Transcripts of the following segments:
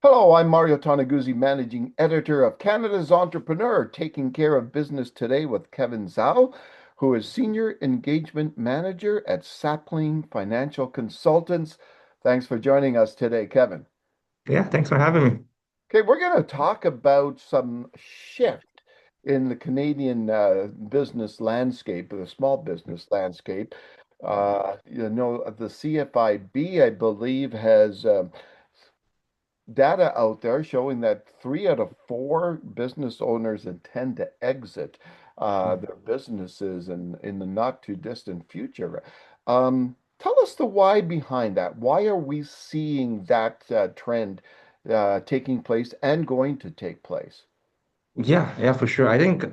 Hello, I'm Mario Toneguzzi, managing editor of Canada's Entrepreneur, taking care of business today with Kevin Zhao, who is senior engagement manager at Sapling Financial Consultants. Thanks for joining us today, Kevin. Yeah, thanks for having me. Okay, we're going to talk about some shift in the Canadian business landscape, the small business landscape. The CFIB, I believe, has data out there showing that 3 out of 4 business owners intend to exit their businesses in the not too distant future. Tell us the why behind that. Why are we seeing that trend taking place and going to take place? Yeah, for sure. I think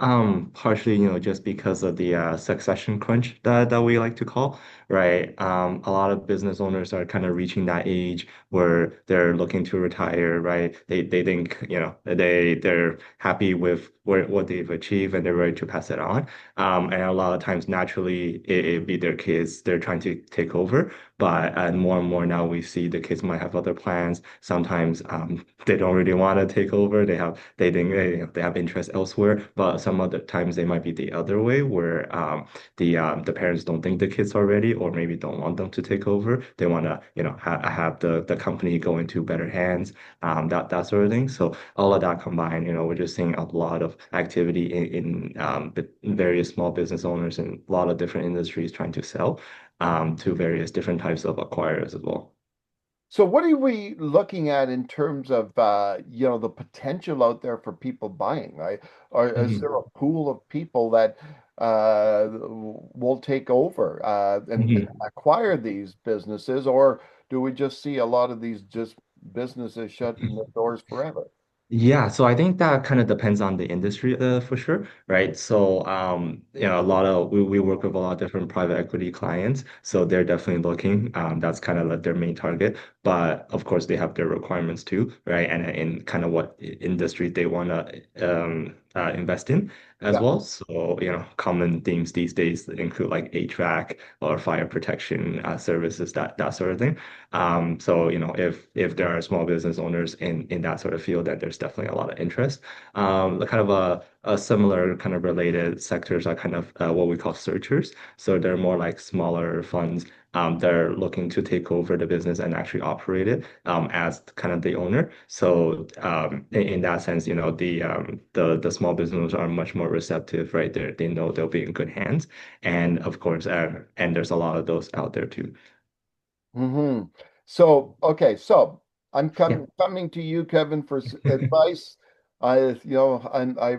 partially, just because of the succession crunch that we like to call, right? A lot of business owners are kind of reaching that age where they're looking to retire, right? They think, they're happy with what they've achieved and they're ready to pass it on. And a lot of times naturally it be their kids, they're trying to take over. But more and more now we see the kids might have other plans. Sometimes they don't really want to take over. They think they have interest elsewhere, but some other times they might be the other way where the parents don't think the kids are ready or maybe don't want them to take over. They want to have the company go into better hands, that sort of thing. So all of that combined, we're just seeing a lot of activity in various small business owners and a lot of different industries trying to sell to various different types of acquirers as well. So what are we looking at in terms of the potential out there for people buying, right? Or is Mhm. there a pool of people that will take over and Mhm. acquire these businesses, or do we just see a lot of these just businesses shutting their doors forever? Yeah, so I think that kind of depends on the industry for sure, right? So a lot of we work with a lot of different private equity clients, so they're definitely looking. That's kind of like their main target. But of course they have their requirements too, right? And in kind of what industry they want to invest in as Yeah. well. So, common themes these days include like HVAC or fire protection services, that sort of thing. So, if there are small business owners in that sort of field, then there's definitely a lot of interest. The kind of a similar kind of related sectors are kind of what we call searchers. So they're more like smaller funds. They're looking to take over the business and actually operate it as kind of the owner. So in that sense, the small businesses are much more receptive, right? They know they'll be in good hands, and of course, and there's a lot of those out there too. hmm So, okay, so I'm Yeah. coming to you, Kevin, for advice. I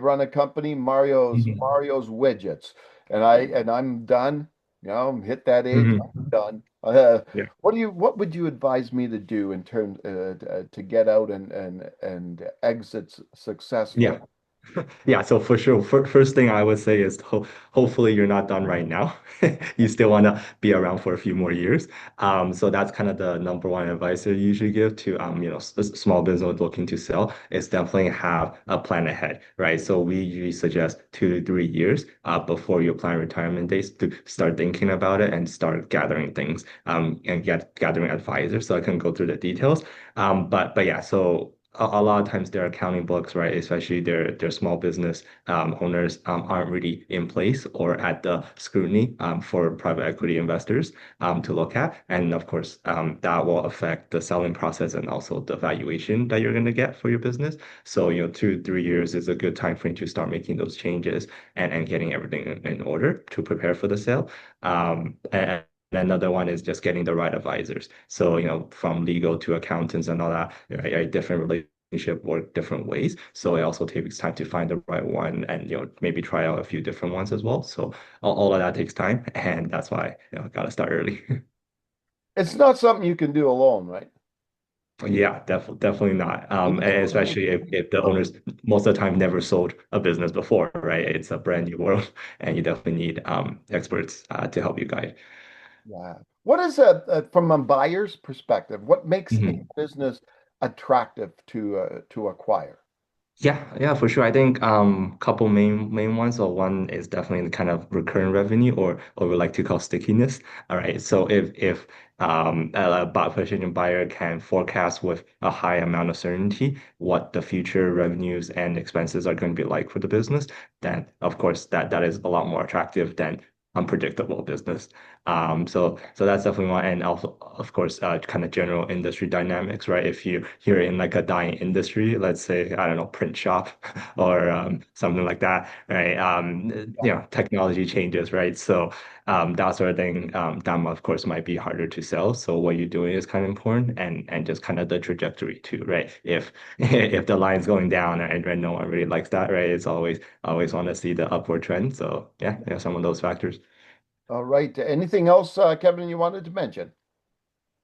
run a company, Mhm. Mario's Widgets, and I'm done. Hit that age, I'm Mhm. done. Yeah. What would you advise me to do in terms to get out and exit successfully? Yeah. Yeah, so for sure, first thing I would say is hopefully you're not done right now. You still want to be around for a few more years. So that's kind of the number one advice I usually give to small business looking to sell is definitely have a plan ahead, right? So we usually suggest 2 to 3 years before your plan retirement dates to start thinking about it and start gathering things and gathering advisors. So I can go through the details. But yeah, so a lot of times their accounting books, right, especially their small business owners aren't really in place or at the scrutiny for private equity investors to look at. And of course, that will affect the selling process and also the valuation that you're going to get for your business. So, 2, 3 years is a good time frame to start making those changes and getting everything in order to prepare for the sale. And another one is just getting the right advisors. So, from legal to accountants and all that, right, different relationship work different ways. So it also takes time to find the right one and, maybe try out a few different ones as well. So all of that takes time. And that's why, gotta start early. It's not something you can do alone, right? Yeah, definitely not. You And definitely need especially if the owners most of the time never sold a business before, right? It's a brand new world and you definitely need experts to help you guide. Yeah. What is from a buyer's perspective, what makes a Mhm. business attractive to acquire? Yeah, for sure. I think couple main ones. So one is definitely the kind of recurring revenue or we like to call stickiness. All right. So if a potential buyer can forecast with a high amount of certainty what the future revenues and expenses are going to be like for the business, then of course that is a lot more attractive than unpredictable business. So that's definitely one, and also of course, kind of general industry dynamics, right? If you're in like a dying industry, let's say I don't know, print shop or something like that, right? Technology changes, right? So that sort of thing, that of course might be harder to sell. So what you're doing is kind of important, and just kind of the trajectory too, right? If if the line's going down and no one really likes that, right? It's always want to see the upward trend. So yeah, some of those factors. All right. Anything else, Kevin, you wanted to mention?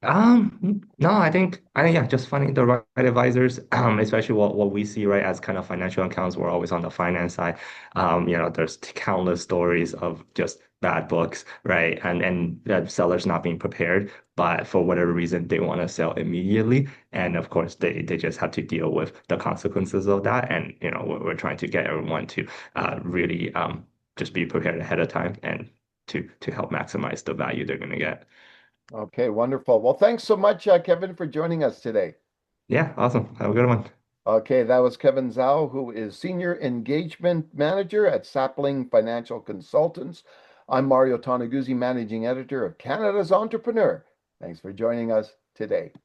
No, I think yeah, just finding the right advisors, especially what we see, right, as kind of financial accounts, we're always on the finance side. There's countless stories of just bad books, right? And that sellers not being prepared, but for whatever reason they want to sell immediately. And of course they just have to deal with the consequences of that. And we're trying to get everyone to really just be prepared ahead of time and to help maximize the value they're gonna get. Okay, wonderful. Well, thanks so much, Kevin, for joining us today. Yeah, awesome. Have a good one. Okay, that was Kevin Zhao, who is Senior Engagement Manager at Sapling Financial Consultants. I'm Mario Toneguzzi, Managing Editor of Canada's Entrepreneur. Thanks for joining us today.